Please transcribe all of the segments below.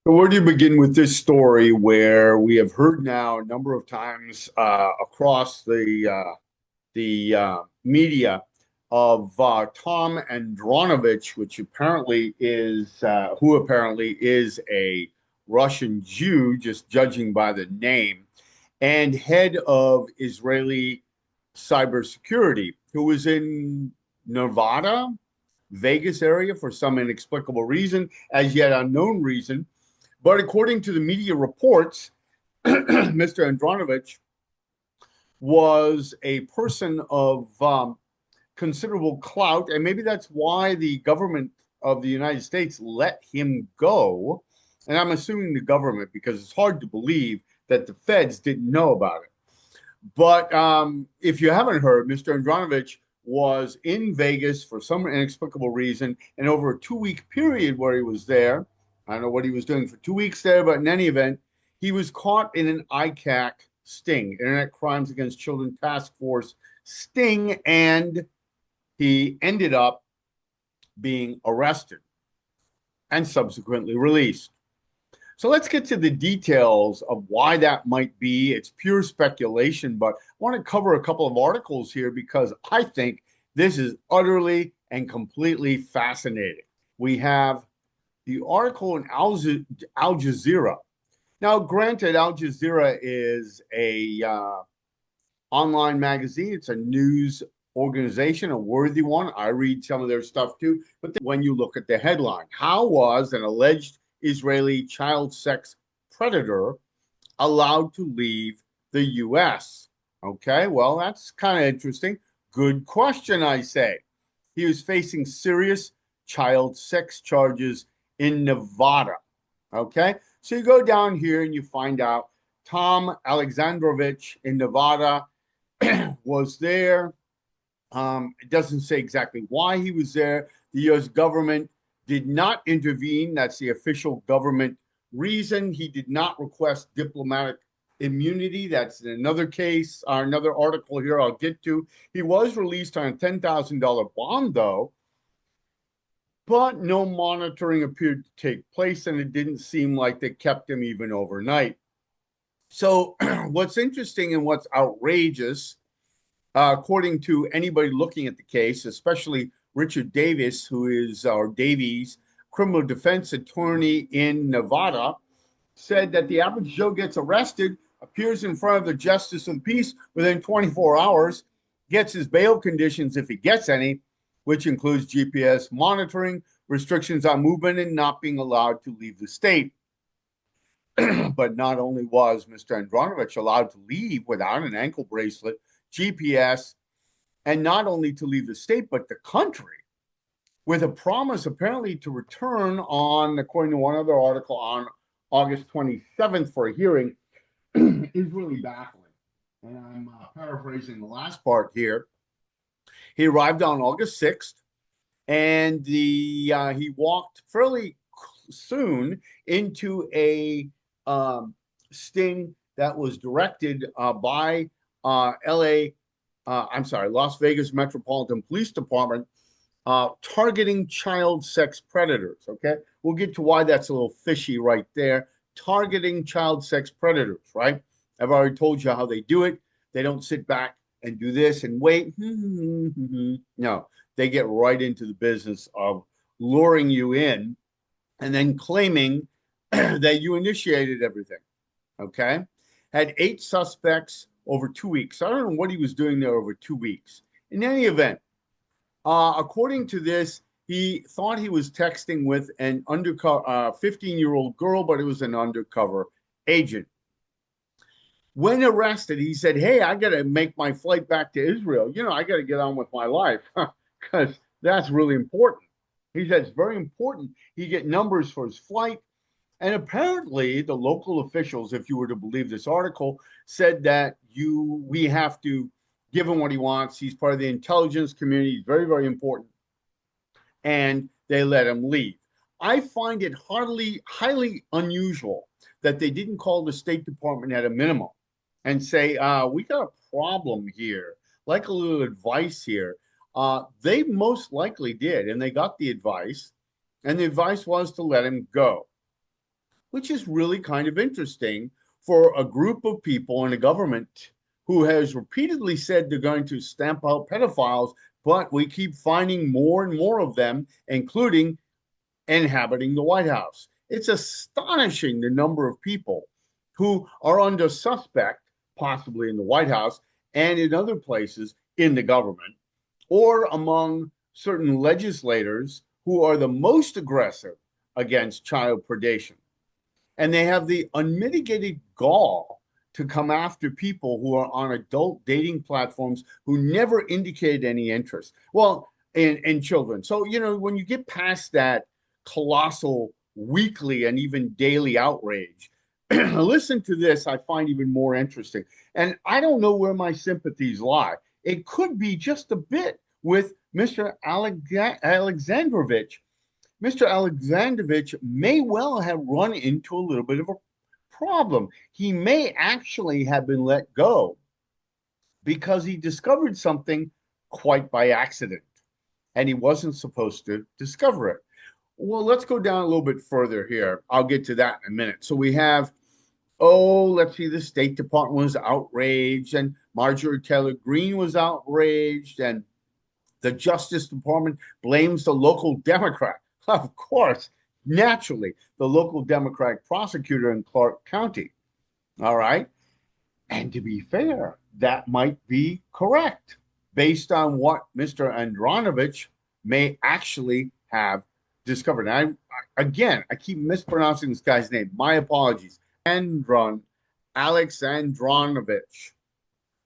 So where do you begin with this story where we have heard now a number of times across the media of Tom Andronovich, which apparently is who apparently is a Russian Jew, just judging by the name, and head of Israeli cybersecurity, who was in Nevada, Vegas area for some inexplicable reason, as yet unknown reason. But according to the media reports, Mr. Andronovich was a person of considerable clout, and maybe that's why the government of the United States let him go. And I'm assuming the government because it's hard to believe that the feds didn't know about it. But if you haven't heard, Mr. Andronovich was in Vegas for some inexplicable reason, and over a 2 week period where he was there, I don't know what he was doing for 2 weeks there, but in any event, he was caught in an I.C.A.C sting, Internet Crimes Against Children Task Force sting, and he ended up being arrested and subsequently released. So let's get to the details of why that might be. It's pure speculation, but I want to cover a couple of articles here because I think this is utterly and completely fascinating. We have the article in Al Jazeera. Now, granted, Al Jazeera is a online magazine. It's a news organization, a worthy one. I read some of their stuff too. But when you look at the headline, how was an alleged Israeli child sex predator allowed to leave the U.S.? Okay, well, that's kind of interesting. Good question, I say. He was facing serious child sex charges in Nevada. Okay, so you go down here and you find out Tom Alexandrovich in Nevada was there. It doesn't say exactly why he was there. The U.S. government did not intervene. That's the official government reason. He did not request diplomatic immunity. That's in another case, another article here I'll get to. He was released on a $10,000 bond, though, but no monitoring appeared to take place, and it didn't seem like they kept him even overnight. So, what's interesting and what's outrageous, according to anybody looking at the case, especially Richard Davis, who is our Davies criminal defense attorney in Nevada, said that the average Joe gets arrested, appears in front of the justice of the peace within 24 hours, gets his bail conditions if he gets any, which includes GPS monitoring, restrictions on movement, and not being allowed to leave the state. But not only was Mr. Andronovich allowed to leave without an ankle bracelet, GPS, and not only to leave the state, but the country, with a promise apparently to return on, according to one other article, on August 27th for a hearing, is really baffling. And I'm paraphrasing the last part here. He arrived on August 6th, and he walked fairly soon into a sting that was directed by Las Vegas Metropolitan Police Department, targeting child sex predators. Okay, we'll get to why that's a little fishy right there. Targeting child sex predators, right? I've already told you how they do it. They don't sit back and do this and wait. No, they get right into the business of luring you in and then claiming that you initiated everything. Okay, had 8 suspects over 2 weeks. I don't know what he was doing there over 2 weeks. In any event, according to this, he thought he was texting with an undercover 15-year-old girl, but it was an undercover agent. When arrested, he said, "Hey, I got to make my flight back to Israel. I got to get on with my life because that's really important." He said it's very important he get numbers for his flight. And apparently, the local officials, if you were to believe this article, said that we have to give him what he wants. He's part of the intelligence community. He's very, very important. And they let him leave. I find it highly unusual that they didn't call the State Department at a minimum and say, we got a problem here, like a little advice here. They most likely did, and they got the advice, and the advice was to let him go. which is really kind of interesting for a group of people in a government who has repeatedly said they're going to stamp out pedophiles, but we keep finding more and more of them, including inhabiting the White House. It's astonishing the number of people who are under suspect, possibly in the White House and in other places in the government, or among certain legislators who are the most aggressive against child predation. And they have the unmitigated gall to come after people who are on adult dating platforms who never indicated any interest. Well, in children. So, when you get past that colossal weekly and even daily outrage, listen to this, I find even more interesting. And I don't know where my sympathies lie. It could be just a bit with Mr. Alexandrovich. Mr. Alexandrovich may well have run into a little bit of a problem. He may actually have been let go because he discovered something quite by accident, and he wasn't supposed to discover it. Well, let's go down a little bit further here. I'll get to that in a minute. So we have, let's see, the State Department was outraged, and Marjorie Taylor Greene was outraged, and the Justice Department blames the local Democrat. Of course, naturally, the local Democratic prosecutor in Clark County. All right. And to be fair, that might be correct based on what Mr. Andronovich may actually have discovered. And I keep mispronouncing this guy's name. My apologies. Alexandrovich.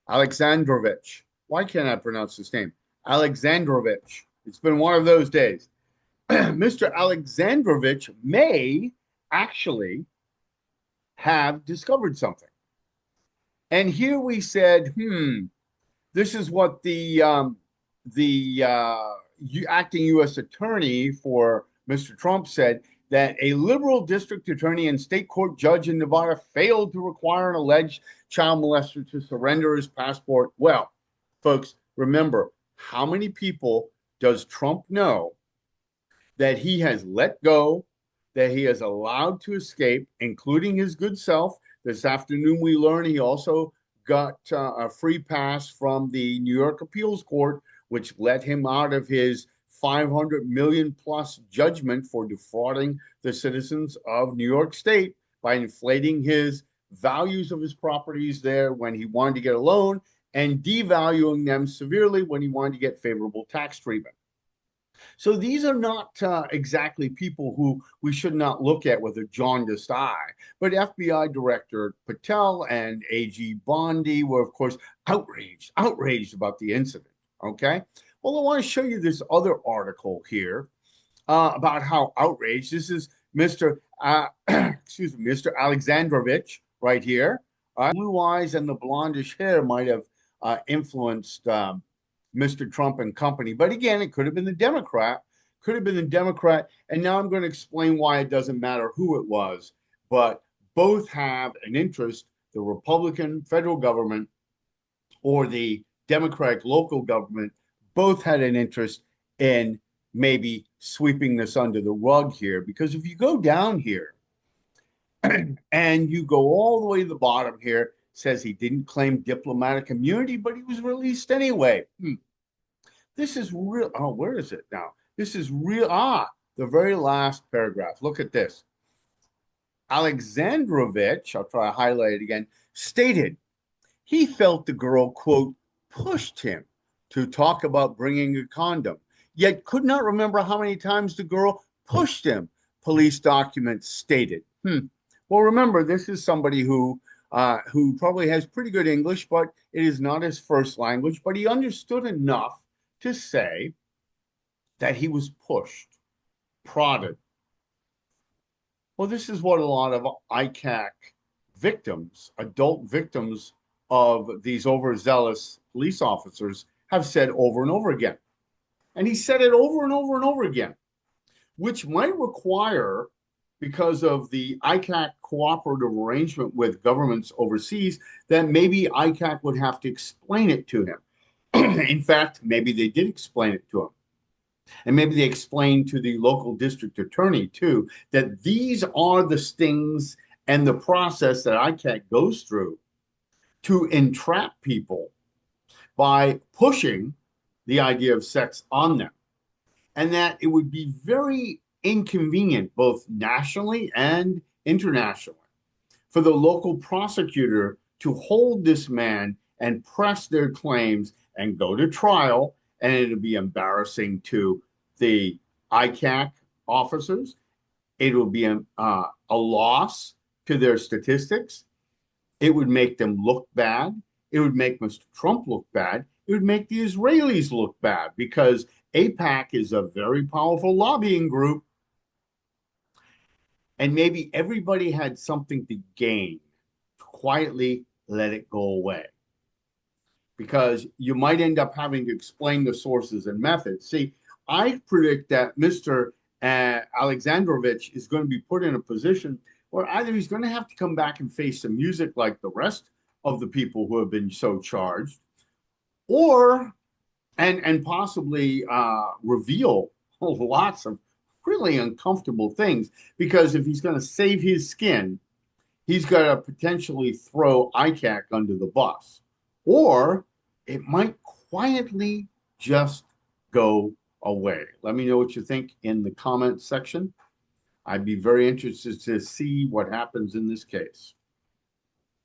Alexandrovich. Why can't I pronounce his name? Alexandrovich. It's been one of those days. Mr. Alexandrovich may actually have discovered something. And here we said, this is what the acting U.S. attorney for Mr. Trump said, that a liberal district attorney and state court judge in Nevada failed to require an alleged child molester to surrender his passport. Well, folks, remember, how many people does Trump know that he has let go, that he has allowed to escape, including his good self? This afternoon, we learned he also got a free pass from the New York Appeals Court, which let him out of his 500 million plus judgment for defrauding the citizens of New York State by inflating his values of his properties there when he wanted to get a loan and devaluing them severely when he wanted to get favorable tax treatment. So these are not exactly people who we should not look at with a jaundiced eye. But FBI Director Patel and AG Bondi were, of course, outraged about the incident. Okay. Well, I want to show you this other article here about how outraged. This is Mr. Mr. Alexandrovich right here. Blue eyes and the blondish hair might have influenced Mr. Trump and company. But again, it could have been the Democrat, And now I'm going to explain why it doesn't matter who it was, but both have an interest, the Republican federal government or the Democratic local government, both had an interest in maybe sweeping this under the rug here. Because if you go down here and you go all the way to the bottom here, says he didn't claim diplomatic immunity, but he was released anyway. This is real. Oh, where is it now? This is real. The very last paragraph. Look at this. Alexandrovich, I'll try to highlight it again, stated he felt the girl, quote, pushed him to talk about bringing a condom, yet could not remember how many times the girl pushed him, police documents stated. Well, remember, this is somebody who probably has pretty good English, but it is not his first language, but he understood enough to say that he was pushed, prodded. Well, this is what a lot of I.C.A.C victims, adult victims of these overzealous police officers have said over and over again. And he said it over and over and over again, which might require, because of the I.C.A.C cooperative arrangement with governments overseas, that maybe I.C.A.C would have to explain it to him. In fact, maybe they did explain it to him. And maybe they explain to the local district attorney too that these are the stings and the process that I.C.A.C goes through to entrap people by pushing the idea of sex on them, and that it would be very inconvenient both nationally and internationally for the local prosecutor to hold this man and press their claims and go to trial. And it would be embarrassing to the I.C.A.C officers. It would be a loss to their statistics. It would make them look bad. It would make Mr. Trump look bad. It would make the Israelis look bad because AIPAC is a very powerful lobbying group, and maybe everybody had something to gain to quietly let it go away, because you might end up having to explain the sources and methods. See, I predict that Mr. Alexandrovich is going to be put in a position where either he's going to have to come back and face some music like the rest of the people who have been so charged, or and possibly reveal lots of really uncomfortable things. Because if he's going to save his skin, he's got to potentially throw I.C.A.C under the bus, or it might quietly just go away. Let me know what you think in the comments section. I'd be very interested to see what happens in this case.